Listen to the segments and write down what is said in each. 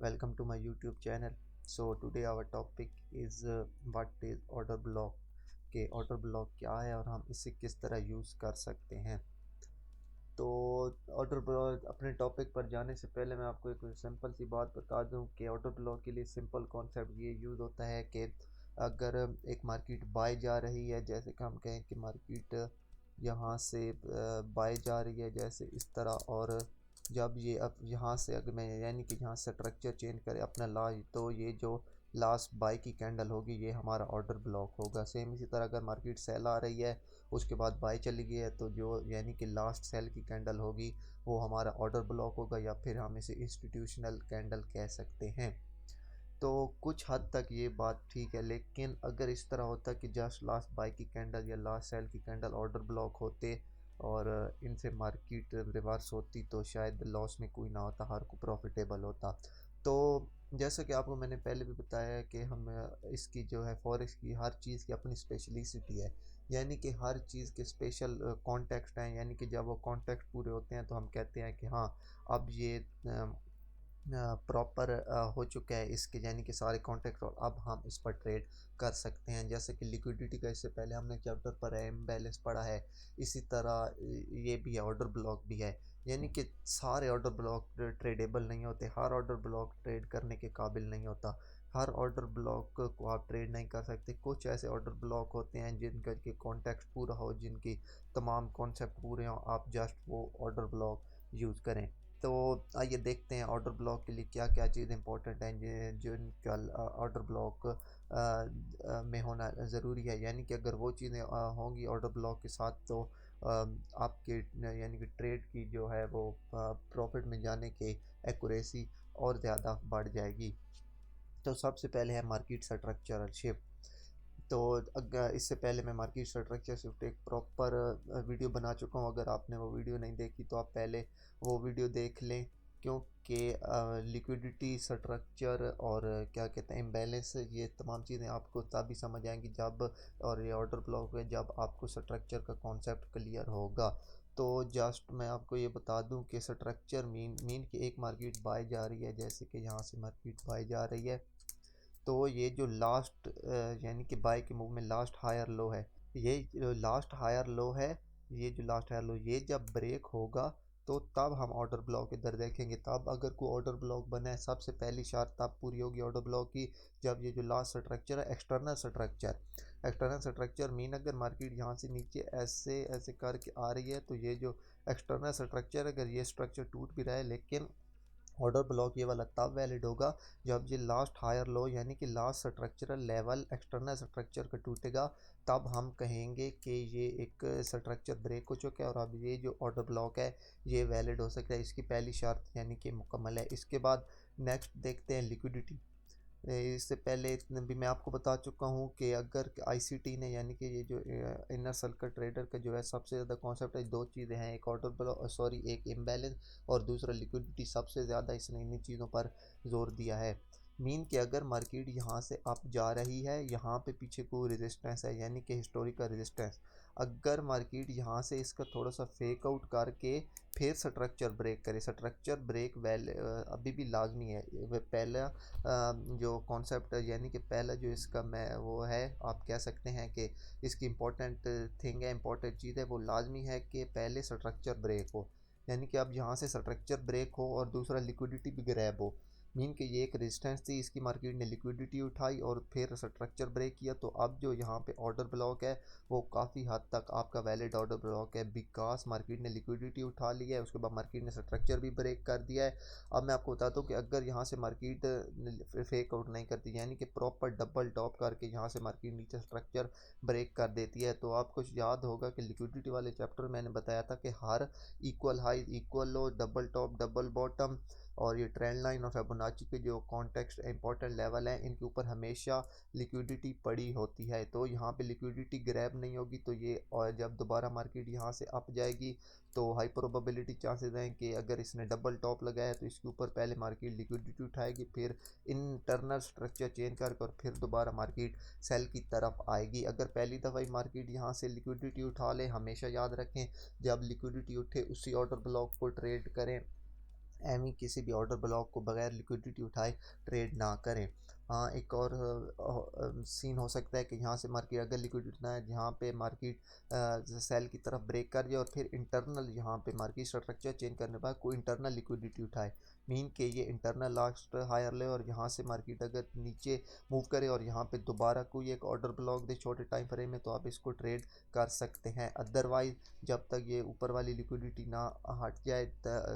welcome to my YouTube channel. So today our topic is what is order block के order block क्या है और हम इसे किस तरह यूज़ कर सकते हैं। तो ऑर्डर ब्लॉक अपने टॉपिक पर जाने से पहले मैं आपको एक सिंपल सी बात बता दूं कि ऑर्डर ब्लॉक के लिए सिंपल कॉन्सेप्ट ये यूज़ होता है कि अगर एक मार्केट बाय जा रही है, जैसे कि हम कहें कि मार्केट यहाँ से बाय जा रही है जैसे इस तरह, और जब ये अब यहाँ से अगर मैं यानी कि यहाँ से स्ट्रक्चर चेंज करे अपना तो ये जो लास्ट बाय की कैंडल होगी ये हमारा ऑर्डर ब्लॉक होगा। सेम इसी तरह अगर मार्केट सेल आ रही है उसके बाद बाय चली गई है तो जो यानी कि लास्ट सेल की कैंडल होगी वो हमारा ऑर्डर ब्लॉक होगा, या फिर हम इसे इंस्टीट्यूशनल कैंडल कह सकते हैं। तो कुछ हद तक ये बात ठीक है, लेकिन अगर इस तरह होता कि जस्ट लास्ट बाय की कैंडल या लास्ट सेल की कैंडल ऑर्डर ब्लॉक होते और इनसे मार्केट रिवर्स होती तो शायद लॉस में कोई ना होता, हर को प्रॉफिटेबल होता। तो जैसा कि आपको मैंने पहले भी बताया कि हम इसकी जो है फॉरेक्स की हर चीज़ की अपनी स्पेशलिसिटी है, यानी कि हर चीज़ के स्पेशल कॉन्टेक्स्ट हैं, यानी कि जब वो कॉन्टेक्स्ट पूरे होते हैं तो हम कहते हैं कि हाँ अब ये प्रॉपर हो चुका है इसके यानी कि सारे कॉन्टेक्ट, और अब हम इस पर ट्रेड कर सकते हैं। जैसे कि लिक्विडिटी का इससे पहले हमने चैप्टर पर इम्बैलेंस पढ़ा है, इसी तरह ये भी है, ऑर्डर ब्लॉक भी है। यानी कि सारे ऑर्डर ब्लॉक ट्रेडेबल नहीं होते, हर ऑर्डर ब्लॉक ट्रेड करने के काबिल नहीं होता, हर ऑर्डर ब्लॉक को आप ट्रेड नहीं कर सकते। कुछ ऐसे ऑर्डर ब्लॉक होते हैं जिनका के कॉन्टेक्स्ट पूरा हो, जिनकी तमाम कॉन्सेप्ट पूरे हों, आप जस्ट वो ऑर्डर ब्लॉक यूज़ करें। तो आइए देखते हैं ऑर्डर ब्लॉक के लिए क्या क्या चीज़ इंपॉर्टेंट हैं जो इनका ऑर्डर ब्लॉक में होना ज़रूरी है। यानी कि अगर वो चीज़ें होंगी ऑर्डर ब्लॉक के साथ तो आपके यानी कि ट्रेड की जो है वो प्रॉफिट में जाने की एक्यूरेसी और ज़्यादा बढ़ जाएगी। तो सबसे पहले है मार्केट स्ट्रक्चरल शिफ्ट। तो अगर इससे पहले मैं मार्केट स्ट्रक्चर शिफ्ट एक प्रॉपर वीडियो बना चुका हूँ, अगर आपने वो वीडियो नहीं देखी तो आप पहले वो वीडियो देख लें, क्योंकि लिक्विडिटी स्ट्रक्चर और क्या कहते हैं इम्बैलेंस, ये तमाम चीज़ें आपको तभी समझ आएंगी जब, और ये ऑर्डर ब्लॉक है जब आपको स्ट्रक्चर का कॉन्सेप्ट क्लियर होगा। तो जस्ट मैं आपको ये बता दूं कि स्ट्रक्चर मीन कि एक मार्केट बाय जा रही है, जैसे कि यहाँ से मार्केट बाय जा रही है तो ये जो लास्ट यानी कि बाय के मूव में लास्ट हायर लो है, ये जो लास्ट हायर लो है, ये जो लास्ट हायर लो ये जब ब्रेक होगा तो तब हम ऑर्डर ब्लॉक इधर देखेंगे। तब अगर कोई ऑर्डर ब्लॉक बना है सबसे पहली शर्त तब पूरी होगी ऑर्डर ब्लॉक की, जब ये जो लास्ट स्ट्रक्चर है एक्सटर्नल स्ट्रक्चर मीन अगर मार्केट यहाँ से नीचे ऐसे ऐसे करके आ रही है तो ये जो एक्सटर्नल स्ट्रक्चर, अगर ये स्ट्रक्चर टूट भी रहा है लेकिन ऑर्डर ब्लॉक ये वाला तब वैलिड होगा जब ये लास्ट हायर लो यानी कि last structural level external structure का टूटेगा, तब हम कहेंगे कि ये एक स्ट्रक्चर ब्रेक हो चुका है और अब ये जो ऑर्डर ब्लॉक है ये वैलिड हो सकता है। इसकी पहली शर्त यानी कि मुकम्मल है। इसके बाद नेक्स्ट देखते हैं लिक्विडिटी। इससे पहले इतने भी मैं आपको बता चुका हूँ कि अगर आईसीटी ने यानी कि ये जो इनर सर्कल ट्रेडर का जो है सबसे ज़्यादा कॉन्सेप्ट है, दो चीज़ें हैं, एक ऑर्डर ब्लॉक सॉरी एक इम्बैलेंस और दूसरा लिक्विडिटी, सबसे ज़्यादा इसने इन्हीं चीज़ों पर जोर दिया है। मीन कि अगर मार्केट यहाँ से अप जा रही है, यहाँ पे पीछे कोई रेजिस्टेंस है यानी कि हिस्टोरिकल रेजिस्टेंस, अगर मार्केट यहाँ से इसका थोड़ा सा फेक आउट करके फिर स्ट्रक्चर ब्रेक करे, स्ट्रक्चर ब्रेक अभी भी लाजमी है। पहला जो कॉन्सेप्ट है यानी कि पहला जो इसका मैं वो है आप कह सकते हैं कि इसकी इम्पोर्टेंट थिंग है, इम्पोर्टेंट चीज़ है, वो लाजमी है कि पहले स्ट्रक्चर ब्रेक हो, यानी कि अब यहाँ से स्ट्रक्चर ब्रेक हो और दूसरा लिक्विडिटी भी ग्रैब हो। मीन कि ये एक रेजिस्टेंस थी, इसकी मार्केट ने लिक्विडिटी उठाई और फिर स्ट्रक्चर ब्रेक किया, तो अब जो यहाँ पे ऑर्डर ब्लॉक है वो काफ़ी हद तक आपका वैलिड ऑर्डर ब्लॉक है, बिकॉज मार्केट ने लिक्विडिटी उठा ली है, उसके बाद मार्केट ने स्ट्रक्चर भी ब्रेक कर दिया है। अब मैं आपको बताता हूँ कि अगर यहाँ से मार्केट फेक आउट नहीं करती यानी कि प्रॉपर डबल टॉप करके यहाँ से मार्केट नीचे स्ट्रक्चर ब्रेक कर देती है, तो आपको याद होगा कि लिक्विडिटी वाले चैप्टर मैंने बताया था कि हर इक्वल हाई इक्वल लो, डबल टॉप डबल बॉटम और ये ट्रेंड लाइन और फिबोनाची के जो कॉन्टेक्स्ट इंपॉर्टेंट लेवल हैं इनके ऊपर हमेशा लिक्विडिटी पड़ी होती है। तो यहाँ पे लिक्विडिटी ग्रैब नहीं होगी तो ये, और जब दोबारा मार्केट यहाँ से अप जाएगी तो हाई प्रोबेबिलिटी चांसेस हैं कि अगर इसने डबल टॉप लगाया तो इसके ऊपर पहले मार्केट लिक्विडिटी उठाएगी, फिर इंटरनल स्ट्रक्चर चेंज कर और फिर दोबारा मार्केट सेल की तरफ आएगी। अगर पहली दफ़ा ही मार्केट यहाँ से लिक्विडिटी उठा ले, हमेशा याद रखें जब लिक्विडिटी उठे उसी ऑर्डर ब्लॉक को ट्रेड करें, एमी किसी भी ऑर्डर ब्लॉक को बगैर लिक्विडिटी उठाए ट्रेड ना करें। हाँ, एक और सीन हो सकता है कि यहाँ से मार्केट अगर लिक्विडिटी ना है, यहाँ पे मार्केट सेल की तरफ ब्रेक कर जाए और फिर इंटरनल यहाँ पे मार्केट स्ट्रक्चर चेंज करने के बाद कोई इंटरनल लिक्विडिटी उठाए, मीन के ये इंटरनल लास्ट हायर ले और यहाँ से मार्केट अगर नीचे मूव करे और यहाँ पे दोबारा कोई एक ऑर्डर ब्लॉक दे छोटे टाइम फ्रेम में, तो आप इसको ट्रेड कर सकते हैं। अदरवाइज जब तक ये ऊपर वाली लिक्विडिटी ना हट जाए,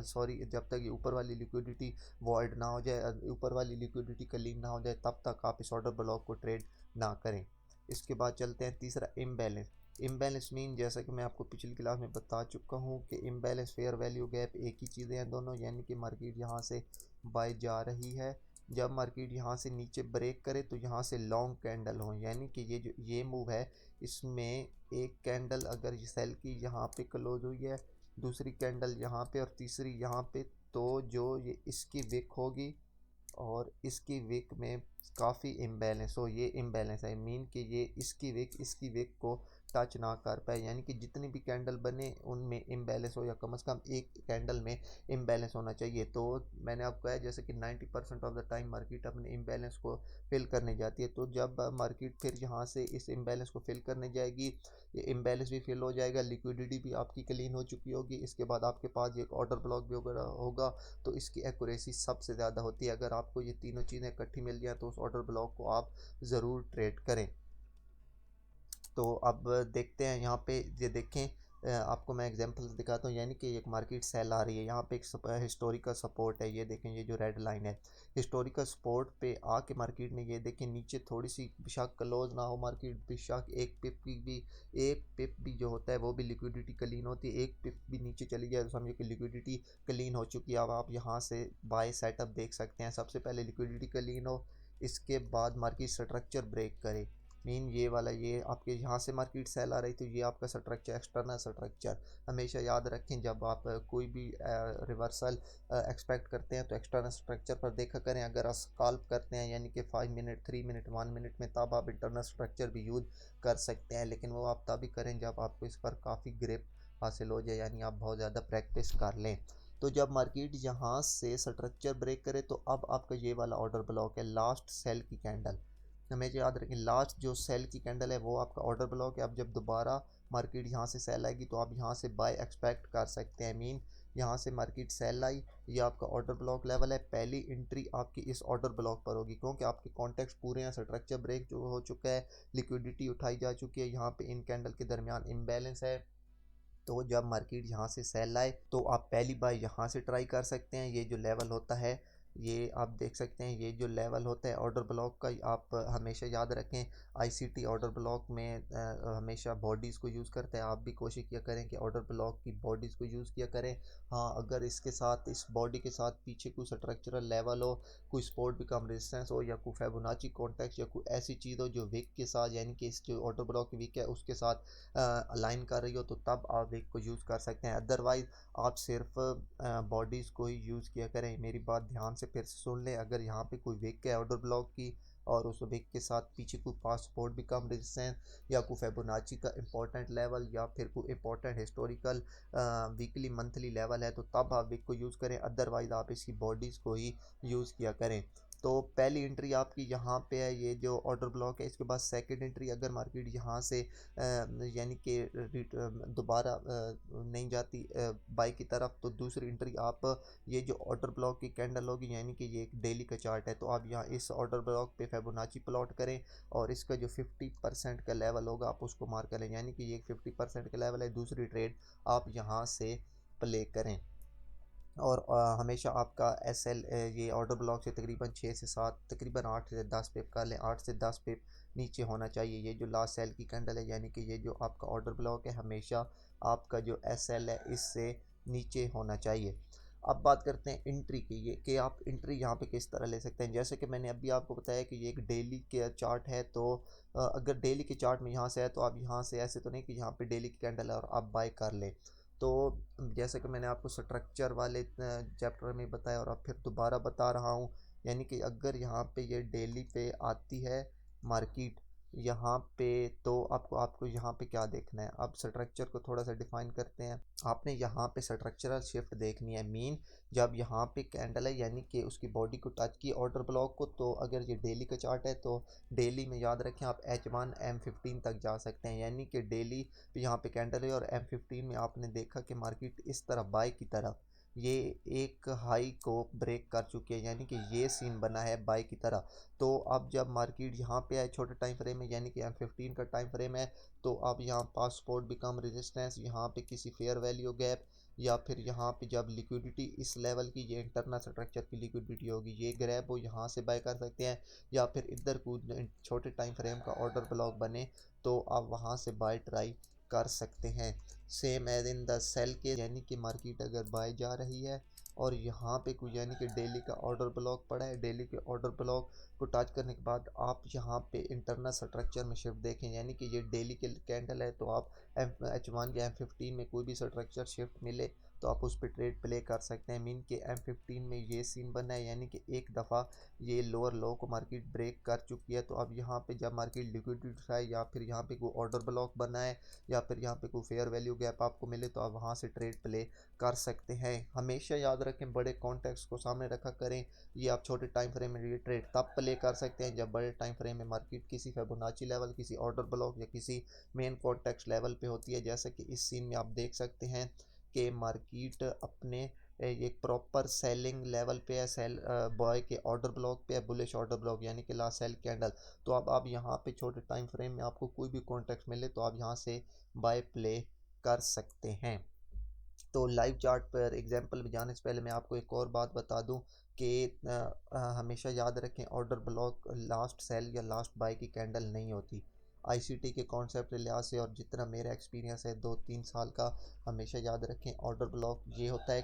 सॉरी, जब तक ये ऊपर वाली लिक्विडिटी वॉइड ना हो जाए, ऊपर वाली लिक्विडिटी क्लीन ना हो जाए, तब तक आप इस ऑर्डर ब्लॉक को ट्रेड ना करें। इसके बाद चलते हैं तीसरा, इम्बैलेंस। इम्बैलेंस मीन जैसा कि मैं आपको पिछली क्लास में बता चुका हूँ कि इम्बैलेंस फेयर वैल्यू गैप एक ही चीज़ें हैं दोनों, यानी कि मार्केट यहाँ से बाय जा रही है, जब मार्केट यहाँ से नीचे ब्रेक करे तो यहाँ से लॉन्ग कैंडल हो, यानी कि ये जो ये मूव है इसमें एक कैंडल अगर ये सेल की यहाँ पे क्लोज हुई है, दूसरी कैंडल यहाँ पे और तीसरी यहाँ पे, तो जो ये इसकी विक होगी और इसकी विक में काफ़ी इम्बैलेंस हो, ये इम्बैलेंस है, मीन कि ये इसकी विक को टच ना कर पाए, यानी कि जितनी भी कैंडल बने उनमें इम्बैलेंस हो या कम से कम एक कैंडल में इम्बैलेंस होना चाहिए। तो मैंने आपको कहा है जैसे कि 90% ऑफ द टाइम मार्केट अपने इम्बैलेंस को फिल करने जाती है, तो जब मार्केट फिर यहाँ से इस इम्बैलेंस को फिल करने जाएगी, ये इम्बैलेंस भी फिल हो जाएगा, लिक्विडिटी भी आपकी क्लीन हो चुकी होगी, इसके बाद आपके पास एक ऑर्डर ब्लॉक भी होगा, तो इसकी एक्यूरेसी सबसे ज़्यादा होती है। अगर आपको ये तीनों चीज़ें इकट्ठी मिल जाए तो उस ऑर्डर ब्लॉक को आप ज़रूर ट्रेड करें। तो अब देखते हैं यहाँ पे, ये देखें, आपको मैं एग्जांपल दिखाता हूँ, यानी कि एक मार्केट सेल आ रही है, यहाँ पे एक हिस्टोरिकल सपोर्ट है, ये देखें ये जो रेड लाइन है, हिस्टोरिकल सपोर्ट पे आके मार्केट ने ये देखें नीचे थोड़ी सी बेशक क्लोज ना हो मार्केट, बेशक एक पिप भी जो होता है वो भी लिक्विडिटी क्लीन होती है, एक पिप भी नीचे चली जाए तो समझो कि लिक्विडिटी क्लीन हो चुकी है। अब आप यहाँ से बाय सेटअप देख सकते हैं, सबसे पहले लिक्विडिटी क्लीन हो, इसके बाद मार्केट स्ट्रक्चर ब्रेक करे, मीन ये वाला, ये आपके यहाँ से मार्केट सेल आ रही तो ये आपका स्ट्रक्चर, एक्सटर्नल स्ट्रक्चर। हमेशा याद रखें जब आप कोई भी रिवर्सल एक्सपेक्ट करते हैं तो एक्सटर्नल स्ट्रक्चर पर देखा करें, अगर आप स्कैल्प करते हैं यानी कि 5 मिनट 3 मिनट 1 मिनट में, तब आप इंटरनल स्ट्रक्चर भी यूज़ कर सकते हैं, लेकिन वो आप तभी करें जब आपको इस पर काफ़ी ग्रिप हासिल हो जाए, यानी आप बहुत ज़्यादा प्रैक्टिस कर लें। तो जब मार्केट यहाँ से स्ट्रक्चर ब्रेक करे तो अब आपका ये वाला ऑर्डर ब्लॉक है, लास्ट सेल की कैंडल, हमें याद रखें लास्ट जो सेल की कैंडल है वो आपका ऑर्डर ब्लॉक है। अब जब दोबारा मार्केट यहाँ से सेल आएगी तो आप यहाँ से बाय एक्सपेक्ट कर सकते हैं, मीन यहाँ से मार्केट सेल आई, ये आपका ऑर्डर ब्लॉक लेवल है, पहली एंट्री आपकी इस ऑर्डर ब्लॉक पर होगी, क्योंकि आपके कॉन्टेक्स्ट पूरे हैं, स्ट्रक्चर ब्रेक जो हो चुका है, लिक्विडिटी उठाई जा चुकी है, यहाँ पे इन कैंडल के दरमियान इम्बैलेंस है, तो जब मार्केट यहाँ से सेल आए तो आप पहली बार यहाँ से ट्राई कर सकते हैं। ये जो लेवल होता है, ये आप देख सकते हैं, ये जो लेवल होता है ऑर्डर ब्लॉक का, आप हमेशा याद रखें आईसीटी ऑर्डर ब्लॉक में हमेशा बॉडीज़ को यूज़ करते हैं, आप भी कोशिश किया करें कि ऑर्डर ब्लॉक की बॉडीज़ को यूज़ किया करें। हाँ, अगर इसके साथ, इस बॉडी के साथ पीछे कोई स्ट्रक्चरल लेवल हो, कोई सपोर्ट बिकम रेजिस्टेंस हो, या कोई फेबोनाची कॉन्टेक्स्ट या कोई ऐसी चीज़ हो जो विक के साथ, यानी कि इस जो ऑर्डर ब्लॉक की विक है उसके साथ अलाइन कर रही हो, तो तब आप विक को यूज़ कर सकते हैं। अदरवाइज़ आप सिर्फ बॉडीज़ को ही यूज़ किया करें। मेरी बात ध्यान से फिर से सुन लें, अगर यहाँ पे कोई विक है ऑर्डर ब्लॉक की और उस विक के साथ पीछे कोई पास सपोर्ट बिकम रेजिस्टेंस या कोई फेबोनाची का इंपॉर्टेंट लेवल या फिर कोई important historical weekly monthly level है, तो तब आप विक को यूज़ करें, अदरवाइज़ आप इसकी बॉडीज़ को ही यूज़ किया करें। तो पहली एंट्री आपकी यहाँ पे है, ये जो ऑर्डर ब्लॉक है, इसके बाद सेकंड एंट्री अगर मार्केट यहाँ से यानी कि दोबारा नहीं जाती बाई की तरफ, तो दूसरी एंट्री आप, ये जो ऑर्डर ब्लॉक की कैंडल होगी, यानी कि ये एक डेली का चार्ट है, तो आप यहाँ इस ऑर्डर ब्लॉक पे फिबोनाची प्लॉट करें और इसका जो 50% का लेवल होगा आप उसको मार्क करें, यानी कि ये एक 50% का लेवल है, दूसरी ट्रेड आप यहाँ से प्ले करें। और हमेशा आपका एस एल ये ऑर्डर ब्लॉक से तकरीबन 6 से 7, तकरीबन 8 से 10 पिप कर लें, 8 से 10 पिप नीचे होना चाहिए ये जो लास्ट सेल की कैंडल है, यानी कि ये जो आपका ऑर्डर ब्लॉक है हमेशा आपका जो एस एल है इससे नीचे होना चाहिए। अब बात करते हैं एंट्री की, ये कि आप एंट्री यहाँ पे किस तरह ले सकते हैं। जैसे कि मैंने अभी आपको बताया कि ये एक डेली के चार्ट है, तो अगर डेली के चार्ट में यहाँ से है तो आप यहाँ से, ऐसे तो नहीं कि यहाँ पे डेली की कैंडल है और आप बाय कर लें। तो जैसे कि मैंने आपको स्ट्रक्चर वाले चैप्टर में बताया और अब फिर दोबारा बता रहा हूँ, यानी कि अगर यहाँ पे ये डेली पे आती है मार्केट, यहाँ पे तो आपको आपको यहाँ पे क्या देखना है, अब स्ट्रक्चर को थोड़ा सा डिफाइन करते हैं। आपने यहाँ पे स्ट्रक्चरल शिफ्ट देखनी है, मीन जब यहाँ पे कैंडल है यानी कि उसकी बॉडी को टच की ऑर्डर ब्लॉक को, तो अगर ये डेली का चार्ट है तो डेली में याद रखें आप H1 M15 तक जा सकते हैं, यानी कि डेली यहाँ पे कैंडल है और M15 में आपने देखा कि मार्केट इस तरफ बाय की तरफ ये एक हाई को ब्रेक कर चुकी है, यानी कि ये सीन बना है बाय की तरह। तो अब जब मार्केट यहाँ पे आए छोटे टाइम फ्रेम में, यानी कि M15 का टाइम फ्रेम है, तो अब यहाँ पास सपोर्ट बिकम रेजिस्टेंस, यहाँ पे किसी फेयर वैल्यू गैप, या फिर यहाँ पे जब लिक्विडिटी इस लेवल की, ये इंटरनल स्ट्रक्चर की लिक्विडिटी होगी, ये ग्रैब वो यहाँ से बाय कर सकते हैं, या फिर इधर कूद छोटे टाइम फ्रेम का ऑर्डर ब्लॉक बने तो आप वहाँ से बाय ट्राई कर सकते हैं। Same as in the cell के, यानी कि मार्केट अगर बाय जा रही है और यहाँ पे कोई यानी कि डेली का ऑर्डर ब्लॉक पड़ा है, डेली के ऑर्डर ब्लॉक को टच करने के बाद आप यहाँ पे इंटरनल स्ट्रक्चर में शिफ्ट देखें, यानी कि ये डेली के कैंडल है, तो आप H1 या M15 में कोई भी स्ट्रक्चर शिफ्ट मिले तो आप उस पर ट्रेड प्ले कर सकते हैं। मीन के M15 में ये सीन बना है, यानी कि एक दफ़ा ये लोअर लो को मार्केट ब्रेक कर चुकी है, तो अब यहाँ पे जब मार्केट लिक्विडिटी उठाए या फिर यहाँ पे कोई ऑर्डर ब्लॉक बना है या फिर यहाँ पे कोई फेयर वैल्यू गैप आपको मिले, तो आप वहाँ से ट्रेड प्ले कर सकते हैं। हमेशा याद रखें बड़े कॉन्टेक्स्ट को सामने रखा करें, ये आप छोटे टाइम फ्रेम में ये ट्रेड तब प्ले कर सकते हैं जब बड़े टाइम फ्रेम में मार्केट किसी फिबोनाची लेवल, किसी ऑर्डर ब्लॉक या किसी मेन कॉन्टेक्स्ट लेवल पे होती है। जैसे कि इस सीन में आप देख सकते हैं कि मार्केट अपने एक प्रॉपर सेलिंग लेवल पे है, सेल बॉय के ऑर्डर ब्लॉक पे है, बुलिश ऑर्डर ब्लॉक यानी कि लास्ट सेल कैंडल। तो अब आप यहाँ पे छोटे टाइम फ्रेम में आपको कोई भी कॉन्टेक्स्ट मिले तो आप यहाँ से बाय प्ले कर सकते हैं। तो लाइव चार्ट पर एग्जांपल में जाने से पहले मैं आपको एक और बात बता दूं कि हमेशा याद रखें ऑर्डर ब्लॉक लास्ट सेल या लास्ट बाय की कैंडल नहीं होती। आईसीटी के कॉन्सेप्ट के लिहाज से और जितना मेरा एक्सपीरियंस है 2-3 साल का, हमेशा याद रखें ऑर्डर ब्लॉक ये होता है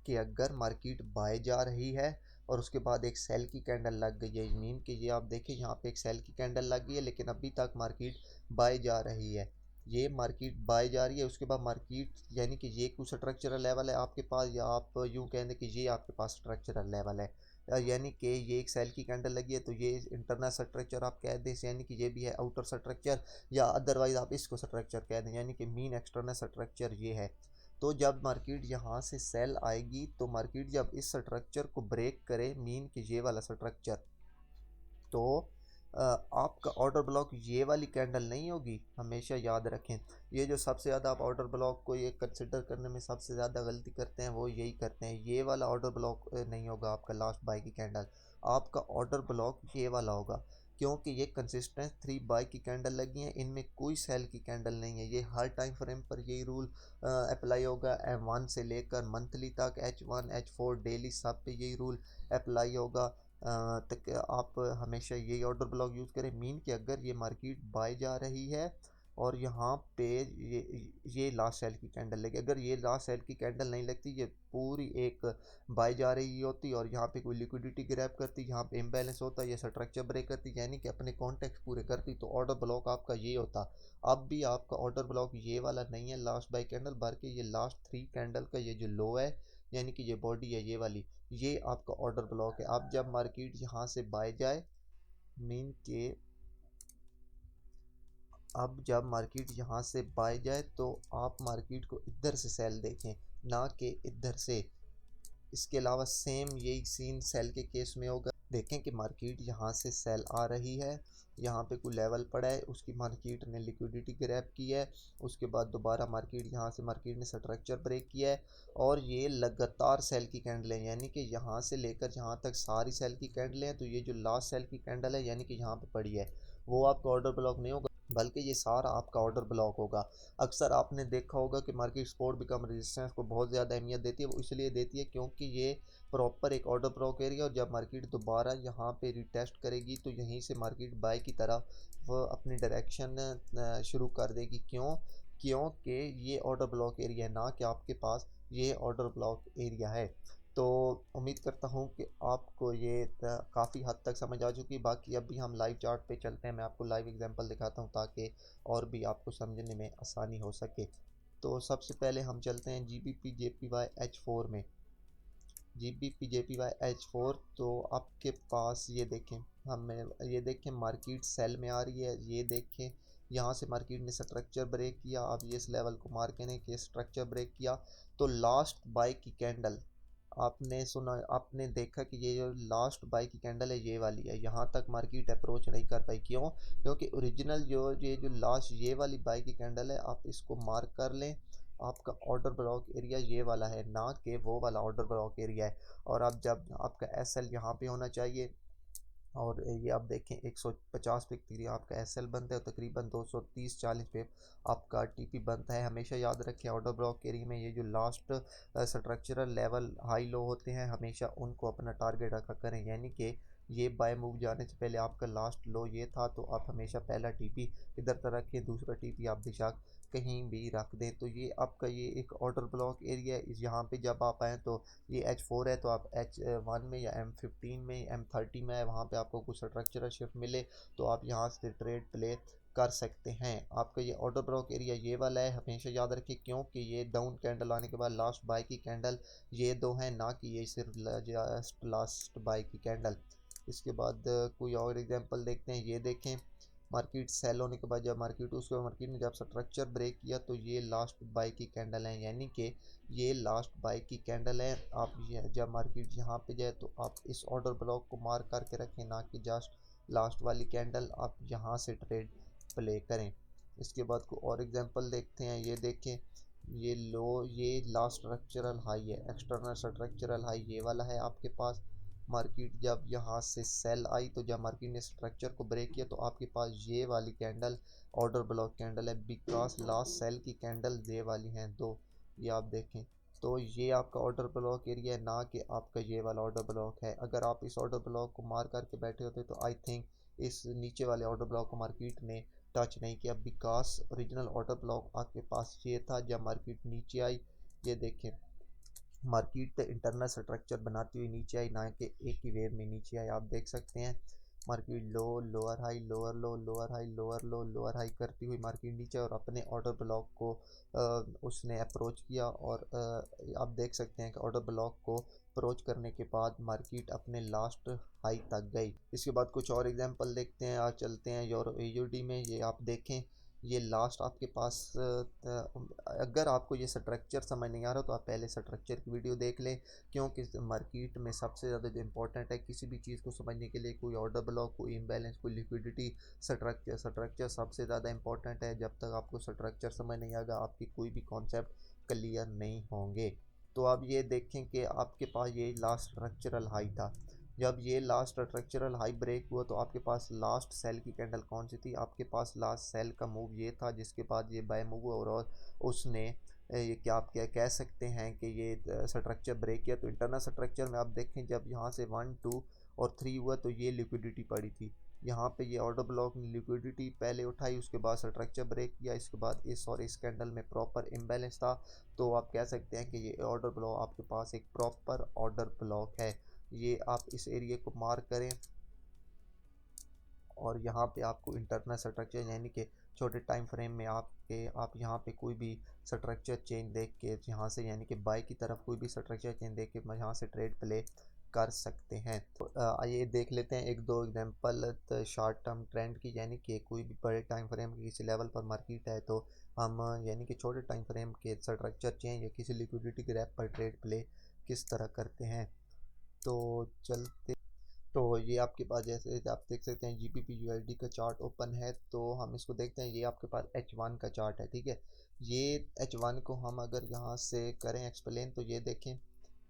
कि अगर मार्केट बाय जा रही है और उसके बाद एक सेल की कैंडल लग गई है, मीन कि ये आप देखें यहाँ पे एक सेल की कैंडल लग गई है लेकिन अभी तक मार्केट बाय जा रही है, ये मार्केट बाय जा रही है, उसके बाद मार्केट यानी कि ये कुछ स्ट्रक्चरल लेवल है आपके पास, या आप यूँ कह दें कि ये आपके पास स्ट्रक्चरल लेवल है, यानी कि ये एक सेल की कैंडल लगी है तो ये इंटरनल स्ट्रक्चर आप कह दें, यानी कि ये भी है आउटर स्ट्रक्चर, या अदरवाइज आप इसको स्ट्रक्चर कह दें, यानी कि मीन एक्सटर्नल स्ट्रक्चर ये है। तो जब मार्केट यहाँ से सेल आएगी तो मार्केट जब इस स्ट्रक्चर को ब्रेक करे, मीन कि ये वाला स्ट्रक्चर, तो आपका ऑर्डर ब्लॉक ये वाली कैंडल नहीं होगी। हमेशा याद रखें, ये जो सबसे ज़्यादा आप ऑर्डर ब्लॉक को ये कंसिडर करने में सबसे ज़्यादा गलती करते हैं वो यही करते हैं, ये वाला ऑर्डर ब्लॉक नहीं होगा आपका लास्ट बाय की कैंडल, आपका ऑर्डर ब्लॉक ये वाला होगा, क्योंकि ये कंसिस्टेंट 3 बाय की कैंडल लगी हैं, इनमें कोई सेल की कैंडल नहीं है। ये हर टाइम फ्रेम पर यही रूल अप्लाई होगा, M1 से लेकर मंथली तक, H1 H4 डेली सब पे यही रूल अप्लाई होगा। तक आप हमेशा यही ऑर्डर ब्लॉक यूज़ करें, मीन कि अगर ये मार्केट बाय जा रही है और यहाँ पे ये लास्ट सेल की कैंडल लगी, अगर ये लास्ट सेल की कैंडल नहीं लगती, ये पूरी एक बाय जा रही होती और यहाँ पे कोई लिक्विडिटी ग्रैब करती, यहाँ पे इम्बैलेंस होता, ये स्ट्रक्चर ब्रेक करती, यानी कि अपने कॉन्टेक्ट पूरे करती, तो ऑर्डर ब्लॉक आपका ये होता। अब भी आपका ऑर्डर ब्लॉक ये वाला नहीं है लास्ट बाय कैंडल, बल्कि ये लास्ट 3 कैंडल का ये जो लो है, यानी कि ये बॉडी है ये वाली, ये आपका ऑर्डर ब्लॉक है। अब जब मार्केट यहाँ से बाय जाए, मीन के अब जब मार्केट यहाँ से बाय जाए तो आप मार्केट को इधर से सेल देखें, ना कि इधर से। इसके अलावा सेम यही सीन सेल के केस में होगा, देखें कि मार्केट यहाँ से सेल आ रही है, यहाँ पे कोई लेवल पड़ा है, उसकी मार्केट ने लिक्विडिटी ग्रैब की है, उसके बाद दोबारा मार्केट यहाँ से मार्केट ने स्ट्रक्चर ब्रेक किया है और ये लगातार सेल की कैंडल है, यानी कि यहाँ से लेकर यहाँ तक सारी सेल की कैंडल हैं। तो ये जो लास्ट सेल की कैंडल है यानी कि यहाँ पे पड़ी है, वो आपका ऑर्डर ब्लॉक नहीं होगा, बल्कि ये सारा आपका ऑर्डर ब्लॉक होगा। अक्सर आपने देखा होगा कि मार्केट सपोर्ट बिकम रेजिस्टेंस को बहुत ज़्यादा अहमियत देती है, वो इसलिए देती है क्योंकि ये प्रॉपर एक ऑर्डर ब्लॉक एरिया, और जब मार्केट दोबारा यहाँ पे रिटेस्ट करेगी तो यहीं से मार्केट बाय की तरफ अपनी डायरेक्शन शुरू कर देगी। क्योंकि ये ऑर्डर ब्लॉक एरिया है, ना कि आपके पास ये ऑर्डर ब्लॉक एरिया है। तो उम्मीद करता हूँ कि आपको ये काफ़ी हद तक समझ आ चुकी। बाकी अभी हम लाइव चार्ट पे चलते हैं, मैं आपको लाइव एग्जांपल दिखाता हूँ ताकि और भी आपको समझने में आसानी हो सके। तो सबसे पहले हम चलते हैं GBP JPY H4 में। GBP/JPY H4, तो आपके पास ये देखें, हमें ये देखें मार्केट सेल में आ रही है। ये देखें यहाँ से मार्केट ने स्ट्रक्चर ब्रेक किया। आप ये इस लेवल को मार्क करें कि स्ट्रक्चर ब्रेक किया तो लास्ट बाय की कैंडल आपने सुना, आपने देखा कि ये जो लास्ट बाय की कैंडल है ये वाली है। यहाँ तक मार्केट अप्रोच नहीं कर पाई, क्यों? क्योंकि ओरिजिनल ये जो लास्ट ये वाली बाय की कैंडल है, आप इसको मार्क कर लें। आपका ऑर्डर ब्लॉक एरिया ये वाला है, ना कि वो वाला ऑर्डर ब्लॉक एरिया है। और अब जब आपका SL यहाँ पे होना चाहिए, और ये आप देखें 150 पे तकरीबन आपका SL बनता है, और तकरीबन 230-40 पे आपका TP बनता है। हमेशा याद रखें ऑर्डर ब्लॉक एरिया में ये जो last structural level high low होते हैं, हमेशा उनको अपना टारगेट रखा करें। यानी कि ये बाय मूव जाने से पहले आपका लास्ट लो ये था, तो आप हमेशा पहला TP इधर तरह रखें, दूसरा TP आप बेशक कहीं भी रख दें। तो ये आपका ये एक ऑर्डर ब्लॉक एरिया है। इस यहाँ पे जब आप आएँ तो ये H4 है, तो आप H1 में या M15 में M30 में है, वहाँ पे आपको कुछ स्ट्रक्चरल शिफ्ट मिले तो आप यहाँ से ट्रेड प्ले कर सकते हैं। आपका ये ऑर्डर ब्लॉक एरिया ये वाला है, हमेशा याद रखें, क्योंकि ये डाउन कैंडल आने के बाद लास्ट बाय की कैंडल ये दो हैं, ना कि ये सिर्फ जस्ट लास्ट बाय की कैंडल। इसके बाद कोई और एग्जांपल देखते हैं। ये देखें मार्केट सेल होने के बाद जब मार्केट ने जब स्ट्रक्चर ब्रेक किया तो ये लास्ट बाय की कैंडल है, यानी कि ये लास्ट बाय की कैंडल है। आप जब मार्केट यहाँ पे जाए तो आप इस ऑर्डर ब्लॉक को मार्क करके रखें, ना कि जस्ट लास्ट वाली कैंडल। आप यहाँ से ट्रेड प्ले करें। इसके बाद को और एग्जांपल देखते हैं। ये देखें ये लो, ये लास्ट स्ट्रक्चरल हाई है, एक्सटर्नल स्ट्रक्चरल हाई ये वाला है आपके पास। मार्केट जब यहाँ से सेल आई, तो जब मार्केट ने स्ट्रक्चर को ब्रेक किया तो आपके पास ये वाली कैंडल ऑर्डर ब्लॉक कैंडल है, बिकॉज लास्ट सेल की कैंडल ये वाली हैं दो, ये आप देखें। तो ये आपका ऑर्डर ब्लॉक एरिया है, ना कि आपका ये वाला ऑर्डर ब्लॉक है। अगर आप इस ऑर्डर ब्लॉक को मार करके बैठे होते तो आई थिंक इस नीचे वाले ऑर्डर ब्लॉक को मार्केट ने टच नहीं किया, बिकॉज ओरिजिनल ऑर्डर ब्लॉक आपके पास ये था जब मार्केट नीचे आई। ये देखें मार्केट इंटरनल स्ट्रक्चर बनाती हुई नीचे आई, ना कि एक ही वेव में नीचे आई। आप देख सकते हैं market low, lower high, lower low, lower high, lower low, lower high करती हुई मार्केट नीचे और अपने ऑर्डर ब्लॉक को उसने अप्रोच किया। और आप देख सकते हैं कि ऑर्डर ब्लॉक को अप्रोच करने के बाद मार्केट अपने लास्ट हाई तक गई। इसके बाद कुछ और एग्जांपल देखते हैं। आज चलते हैं यूरो AUD में। ये आप देखें ये लास्ट आपके पास अगर आपको ये स्ट्रक्चर समझ नहीं आ रहा तो आप पहले स्ट्रक्चर की वीडियो देख लें, क्योंकि मार्केट में सबसे ज़्यादा जो इंपॉर्टेंट है किसी भी चीज़ को समझने के लिए, कोई ऑर्डर ब्लॉक, कोई इम्बैलेंस, कोई लिक्विडिटी, स्ट्रक्चर सबसे ज़्यादा इंपॉर्टेंट है। जब तक आपको स्ट्रक्चर समझ नहीं आएगा आपकी कोई भी कॉन्सेप्ट क्लियर नहीं होंगे। तो आप ये देखें कि आपके पास ये लास्ट स्ट्रक्चरल हाई था। जब ये लास्ट स्ट्रक्चरल हाई ब्रेक हुआ तो आपके पास लास्ट सेल की कैंडल कौन सी थी? आपके पास लास्ट सेल का मूव ये था, जिसके बाद ये बाय मूव हुआ और उसने ये क्या आप क्या कह सकते हैं कि ये स्ट्रक्चर ब्रेक किया। तो इंटरनल स्ट्रक्चर में आप देखें जब यहाँ से 1 2 और 3 हुआ तो ये लिक्विडिटी पड़ी थी। यहाँ पे ये ऑर्डर ब्लॉक ने लिक्विडिटी पहले उठाई, उसके बाद स्ट्रक्चर ब्रेक किया, इसके बाद इस और इस कैंडल में प्रॉपर इम्बैलेंस था। तो आप कह सकते हैं कि ये ऑर्डर ब्लॉक आपके पास एक प्रॉपर ऑर्डर ब्लॉक है। ये आप इस एरिया को मार्क करें और यहाँ पे आपको इंटरनल स्ट्रक्चर यानी कि छोटे टाइम फ्रेम में आप यहाँ पे कोई भी स्ट्रक्चर चेंज देख के यहाँ से यानी कि बाय की तरफ कोई भी स्ट्रक्चर चेंज देख के यहाँ से ट्रेड प्ले कर सकते हैं। तो आइए देख लेते हैं एक दो एग्जांपल शॉर्ट टर्म ट्रेंड की, यानी कि कोई भी बड़े टाइम फ्रेम के किसी लेवल पर मार्केट है तो हम यानी कि छोटे टाइम फ्रेम के स्ट्रक्चर चेंज या किसी लिक्विडिटी ग्रैप पर ट्रेड प्ले किस तरह करते हैं। तो चलते, तो ये आपके पास जैसे आप देख सकते हैं GBP/USD का चार्ट ओपन है, तो हम इसको देखते हैं। ये आपके पास H1 का चार्ट है, ठीक है। ये H1 को हम अगर यहाँ से करें एक्सप्लेन तो ये देखें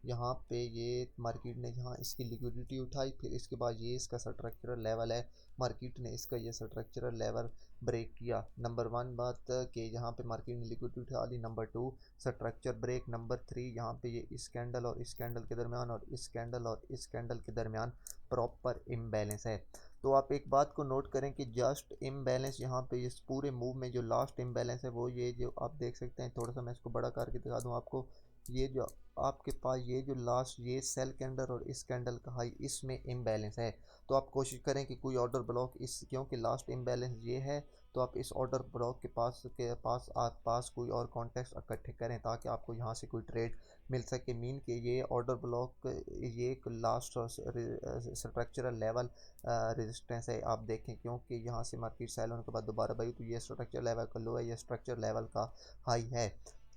यहाँ पे ये मार्केट ने यहाँ इसकी लिक्विडिटी उठाई, फिर इसके बाद ये इसका स्ट्रक्चरल लेवल है, मार्केट ने इसका ये स्ट्रक्चरल लेवल ब्रेक किया। नंबर 1 बात कि यहाँ पे मार्केट ने लिक्विडिटी उठा ली। Number 2 structure break. नंबर 3 यहाँ पे ये इस कैंडल और इस कैंडल के दरमियान और इस कैंडल और इस कैंडल के दरमियान प्रॉपर इम्बैलेंस है। तो आप एक बात को नोट करें कि जस्ट इम्बैलेंस यहाँ पे इस पूरे मूव में जो लास्ट इम्बैलेंस है वो ये जो आप देख सकते हैं। थोड़ा सा मैं इसको बड़ा करके दिखा दूँ आपको। ये जो आपके पास ये जो लास्ट ये सेल कैंडल और इस कैंडल का हाई, इसमें इम्बैलेंस है। तो आप कोशिश करें कि कोई ऑर्डर ब्लॉक इस, क्योंकि लास्ट इम्बैलेंस ये है, तो तो आप इस ऑर्डर ब्लॉक के पास कोई और कॉन्टेक्स्ट इकट्ठे करें ताकि आपको यहाँ से कोई ट्रेड मिल सके। मीन कि ये ऑर्डर ब्लॉक ये एक लास्ट स्ट्रक्चरल लेवल रेजिस्टेंस है। आप देखें क्योंकि यहाँ से मार्केट सेल होने के बाद दोबारा भाई, तो ये स्ट्रक्चर लेवल का लो है, ये स्ट्रक्चर लेवल का हाई है।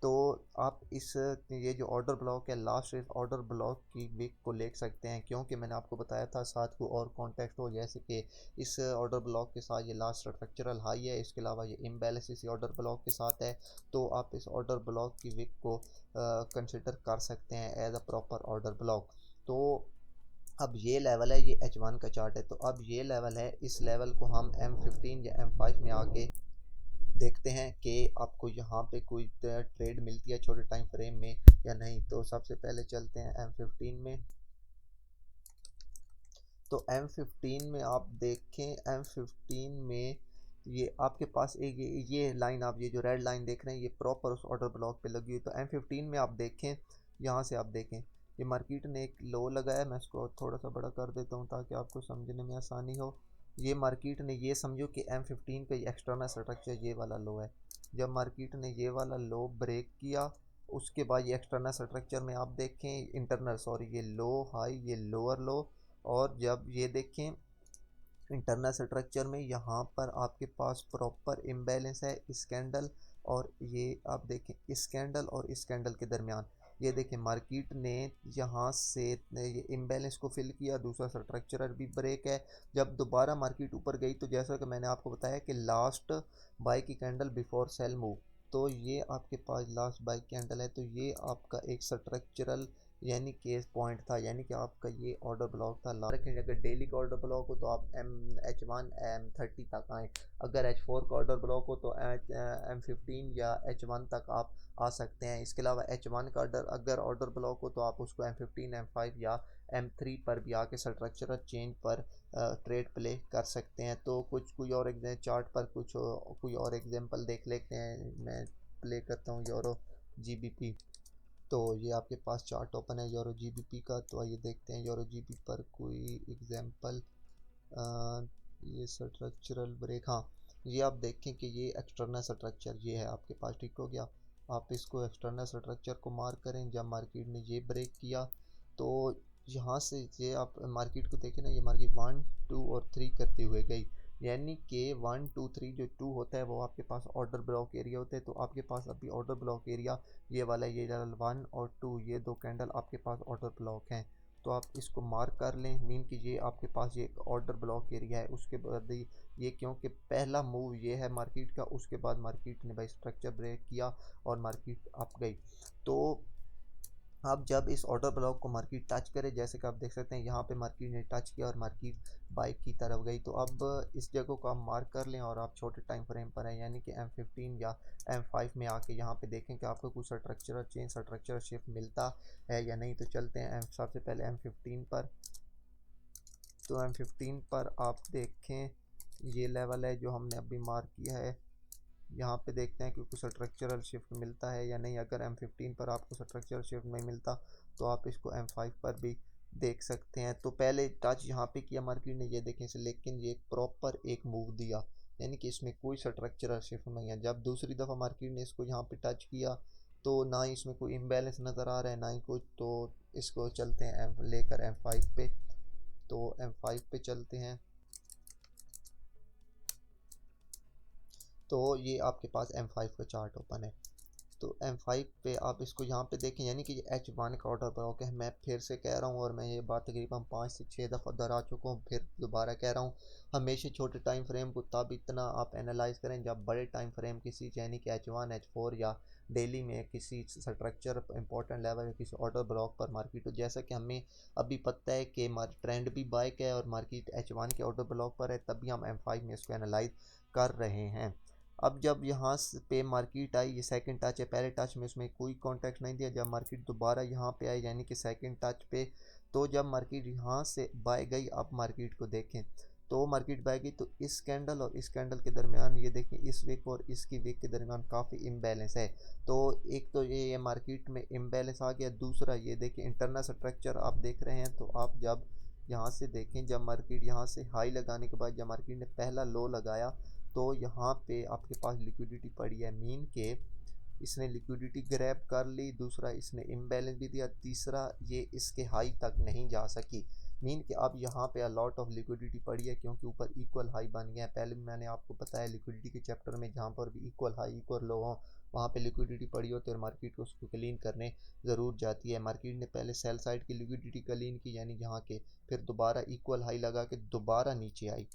तो आप इस ये जो ऑर्डर ब्लॉक है लास्ट इस ऑर्डर ब्लॉक की विक को ले सकते हैं, क्योंकि मैंने आपको बताया था साथ को और कॉन्टेक्स्ट हो, जैसे कि इस ऑर्डर ब्लॉक के साथ ये लास्ट स्ट्रक्चरल हाई है, इसके अलावा ये इम्बैलेंस इसी ऑर्डर ब्लॉक के साथ है। तो आप इस ऑर्डर ब्लॉक की विक को कंसिडर कर सकते हैं as a proper order block. तो अब ये लेवल है, ये H1 का चार्ट है। तो अब ये लेवल है, इस लेवल को हम M15 या M5 में आके देखते हैं कि आपको यहाँ पे कोई ट्रेड मिलती है छोटे टाइम फ्रेम में या नहीं। तो सबसे पहले चलते हैं M15 में। तो M15 में आप देखें, M15 में ये आपके पास एक ये लाइन, आप ये जो रेड लाइन देख रहे हैं, ये प्रॉपर उस ऑर्डर ब्लॉक पे लगी हुई। तो M15 में आप देखें, यहाँ से आप देखें ये मार्केट ने एक लो लगाया। मैं इसको थोड़ा सा बड़ा कर देता हूँ ताकि आपको समझने में आसानी हो। ये मार्केट ने ये समझो कि M15 का ये एक्सटर्नल स्ट्रक्चर ये वाला लो है। जब मार्केट ने ये वाला लो ब्रेक किया, उसके बाद ये एक्सटर्नल स्ट्रक्चर में आप देखें इंटरनल सॉरी ये लो हाई, ये लोअर लो, और जब ये देखें इंटरनल स्ट्रक्चर में यहाँ पर आपके पास प्रॉपर इम्बैलेंस है इस कैंडल और ये आप देखें इस कैंडल और इस कैंडल के दरमियान। ये देखें मार्केट ने यहाँ से ये इम्बैलेंस को फिल किया, दूसरा स्ट्रक्चरल भी ब्रेक है। जब दोबारा मार्केट ऊपर गई तो जैसा कि मैंने आपको बताया कि लास्ट बाई की कैंडल बिफोर सेल मूव, तो ये आपके पास लास्ट बाई कैंडल है। तो ये आपका एक स्ट्रक्चरल यानी केस पॉइंट था, यानी कि आपका ये ऑर्डर ब्लॉक था। अगर डेली का ऑर्डर ब्लॉक हो तो आप H1 M30 तक आएँ। अगर H4 का ऑर्डर ब्लॉक हो तो M15 या H1 तक आप आ सकते हैं। इसके अलावा H1 का अगर ऑर्डर ब्लॉक हो तो आप उसको M15 M5 या M3 पर भी आके स्ट्रक्चरल चेंज पर ट्रेड प्ले कर सकते हैं। तो कोई और चार्ट पर कोई और एग्जांपल देख लेते हैं। मैं प्ले करता हूँ यूरो GBP। तो ये आपके पास चार्ट ओपन है यूरो GBP का। तो आइए देखते हैं यूरो GBP पर कोई एग्जांपल। ये स्ट्रक्चरल ब्रेक, हाँ ये आप देखें कि ये एक्सटर्नल स्ट्रक्चर ये है आपके पास, ठीक हो गया। आप इसको एक्सटर्नल स्ट्रक्चर को मार्क करें। जब मार्केट ने ये ब्रेक किया तो यहाँ से ये आप मार्केट को देखें ना, ये मार्केट 1 2 और 3 करते हुए गई, यानी कि 1 2 3 जो 2 होता है वो आपके पास ऑर्डर ब्लॉक एरिया होता है। तो आपके पास अभी ऑर्डर ब्लॉक एरिया ये वाला, ये 1 और 2 ये दो कैंडल आपके पास ऑर्डर ब्लॉक हैं। तो आप इसको मार्क कर लें, मीन कि ये आपके पास ये ऑर्डर ब्लॉक एरिया है। उसके बाद ये क्योंकि पहला मूव ये है मार्केट का, उसके बाद मार्केट ने भाई स्ट्रक्चर ब्रेक किया और मार्केट अप गई। तो अब जब इस ऑर्डर ब्लॉक को मार्केट टच करे, जैसे कि आप देख सकते हैं यहाँ पे मार्केट ने टच किया और मार्केट बाइक की तरफ गई। तो अब इस जगह को आप मार्क कर लें और आप छोटे टाइम फ्रेम पर हैं, यानी कि M15 या M5 में आके यहाँ पे देखें कि आपको कुछ स्ट्रक्चरल चेंज स्ट्रक्चरल शिफ्ट मिलता है या नहीं। तो चलते हैं सबसे पहले M15 पर। तो M15 पर आप देखें ये लेवल है जो हमने अभी मार्क किया है। यहाँ पे देखते हैं कि कुछ स्ट्रक्चरल शिफ्ट मिलता है या नहीं। अगर M15 पर आपको स्ट्रक्चरल शिफ्ट नहीं मिलता तो आप इसको M5 पर भी देख सकते हैं। तो पहले टच यहाँ पे किया मार्केट ने, ये देखें से, लेकिन ये प्रॉपर एक मूव दिया, यानी कि इसमें कोई स्ट्रक्चरल शिफ्ट नहीं है। जब दूसरी दफ़ा मार्केट ने इसको यहाँ पे टच किया तो ना ही इसमें कोई इम्बैलेंस नज़र आ रहा है ना ही कुछ। तो इसको चलते हैं लेकर M5 पे। तो M5 पे चलते हैं। तो ये आपके पास M5 का चार्ट ओपन है। तो M5 पे आप इसको यहाँ पे देखें, यानी कि ये H1 का ऑर्डर ब्लॉक है। मैं फिर से कह रहा हूँ और मैं ये बात तकरीबन 5 से 6 दफ़ा दोहरा चुका हूँ, फिर दोबारा कह रहा हूँ, हमेशा छोटे टाइम फ्रेम को तब इतना आप एनालाइज करें जब बड़े टाइम फ्रेम किसी यानी कि H1 H4 या डेली में किसी स्ट्रक्चर इंपॉर्टेंट लेवल या किसी ऑर्डर ब्लॉक पर मार्केट हो। जैसा कि हमें अभी पता है कि ट्रेंड भी बाइक है और मार्केट H1 के ऑर्डर ब्लॉक पर है, तभी हम M5 में इसको एनालाइज कर रहे हैं। अब जब यहाँ पे मार्केट आई, ये सेकंड टच है, पहले टच में उसमें कोई कॉन्टेक्ट नहीं दिया। जब मार्केट दोबारा यहाँ पे आई यानी कि सेकंड टच पे, तो जब मार्केट यहाँ से बाय गई, अब मार्केट को देखें तो मार्केट बाय गई, तो इस कैंडल और इस कैंडल के दरमियान ये देखें इस वीक और इसकी वीक के दरमियान काफ़ी इम्बैलेंस है। तो एक तो ये मार्केट में इम्बैलेंस आ गया, दूसरा ये देखिए इंटरनल स्ट्रक्चर आप देख रहे हैं। तो आप जब यहाँ से देखें, जब मार्केट यहाँ से हाई लगाने के बाद जब मार्केट ने पहला लो लगाया तो यहाँ पे आपके पास लिक्विडिटी पड़ी है, मीन के इसने लिक्विडिटी ग्रैब कर ली, दूसरा इसने इम्बैलेंस भी दिया, तीसरा ये इसके हाई तक नहीं जा सकी। मीन कि अब यहाँ पे अलॉट ऑफ लिक्विडिटी पड़ी है क्योंकि ऊपर इक्वल हाई बन गया है। पहले भी मैंने आपको बताया लिक्विडिटी के चैप्टर में, जहाँ पर भी इक्वल हाई इक्वल लो हो वहाँ पे लिक्विडिटी पड़ी होती है और मार्केट को उसको क्लीन करने ज़रूर जाती है। मार्केट ने पहले सेल साइड की लिक्विडिटी क्लीन की, यानी यहाँ के फिर दोबारा इक्वल हाई लगा के दोबारा नीचे आई।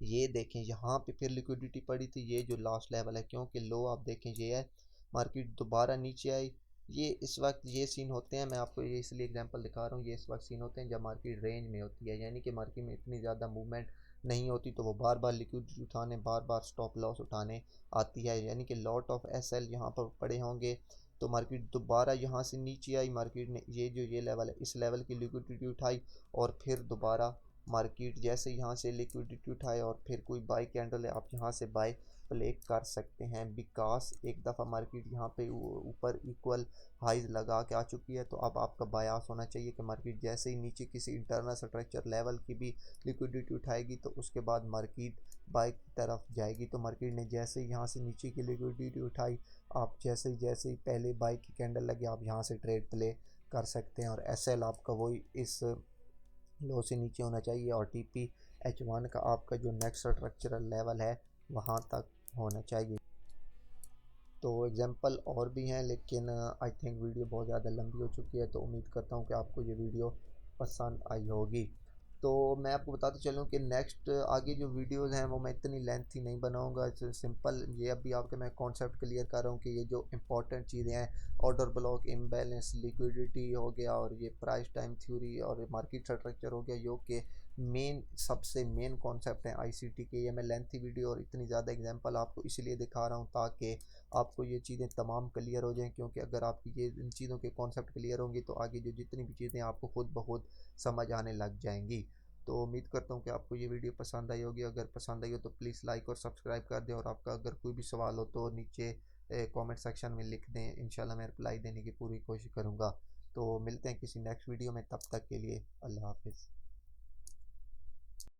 ये देखें यहाँ पे फिर लिक्विडिटी पड़ी थी, ये जो लास्ट लेवल है क्योंकि लो आप देखें ये है, मार्केट दोबारा नीचे आई। ये इस वक्त ये सीन होते हैं, मैं आपको ये इसलिए एग्जांपल दिखा रहा हूँ, ये इस वक्त सीन होते हैं जब मार्केट रेंज में होती है, यानी कि मार्केट में इतनी ज़्यादा मूवमेंट नहीं होती तो वो बार बार लिक्विडिटी उठाने, बार बार स्टॉप लॉस उठाने आती है, यानी कि लॉट ऑफ एस एल यहाँ पर पड़े होंगे। तो मार्केट दोबारा यहाँ से नीचे आई, मार्केट ने ये जो ये लेवल है इस लेवल की लिक्विडिटी उठाई और फिर दोबारा मार्केट जैसे यहाँ से लिक्विडिटी उठाए और फिर कोई बाई कैंडल है आप यहाँ से बाय प्ले कर सकते हैं। बिकॉज एक दफ़ा मार्केट यहाँ पे ऊपर इक्वल हाइज लगा के आ चुकी है, तो अब आपका बायास होना चाहिए कि मार्केट जैसे ही नीचे किसी इंटरनल स्ट्रक्चर लेवल की भी लिक्विडिटी उठाएगी तो उसके बाद मार्केट बाय की तरफ जाएगी। तो मार्केट ने जैसे ही यहाँ से नीचे की लिक्विडिटी उठाई, आप जैसे ही पहले बाई की कैंडल लगे आप यहाँ से ट्रेड प्ले कर सकते हैं और एस एल आपका वही इस लो से नीचे होना चाहिए और टी पी H1 का आपका जो नेक्स्ट स्ट्रक्चरल लेवल है वहाँ तक होना चाहिए। तो एग्जांपल और भी हैं लेकिन आई थिंक वीडियो बहुत ज़्यादा लंबी हो चुकी है, तो उम्मीद करता हूँ कि आपको ये वीडियो पसंद आई होगी। तो मैं आपको बताते चलूँ कि नेक्स्ट आगे जो वीडियोज़ हैं वो मैं इतनी लेंथी नहीं बनाऊँगा, सिंपल ये अभी आपके मैं कॉन्सेप्ट क्लियर कर रहा हूँ कि ये जो इंपॉर्टेंट चीज़ें हैं, ऑर्डर ब्लॉक, इम्बैलेंस, लिक्विडिटी हो गया और ये प्राइस टाइम थ्योरी और मार्केट स्ट्रक्चर हो गया, जो कि मेन सबसे मेन कॉन्सेप्ट हैं आईसीटी के। ये मैं लेंथी वीडियो और इतनी ज़्यादा एग्जांपल आपको इसलिए दिखा रहा हूँ ताकि आपको ये चीज़ें तमाम क्लियर हो जाएं, क्योंकि अगर आपकी ये इन चीज़ों के कॉन्सेप्ट क्लियर होंगी तो आगे जो जितनी भी चीज़ें आपको खुद ब खुद समझ आने लग जाएंगी। तो उम्मीद करता हूँ कि आपको ये वीडियो पसंद आई होगी, अगर पसंद आई हो तो प्लीज़ लाइक और सब्सक्राइब कर दें और आपका अगर कोई भी सवाल हो तो नीचे कमेंट सेक्शन में लिख दें, इंशाल्लाह मैं रिप्लाई देने की पूरी कोशिश करूँगा। तो मिलते हैं किसी नेक्स्ट वीडियो में, तब तक के लिए अल्लाह हाफिज़।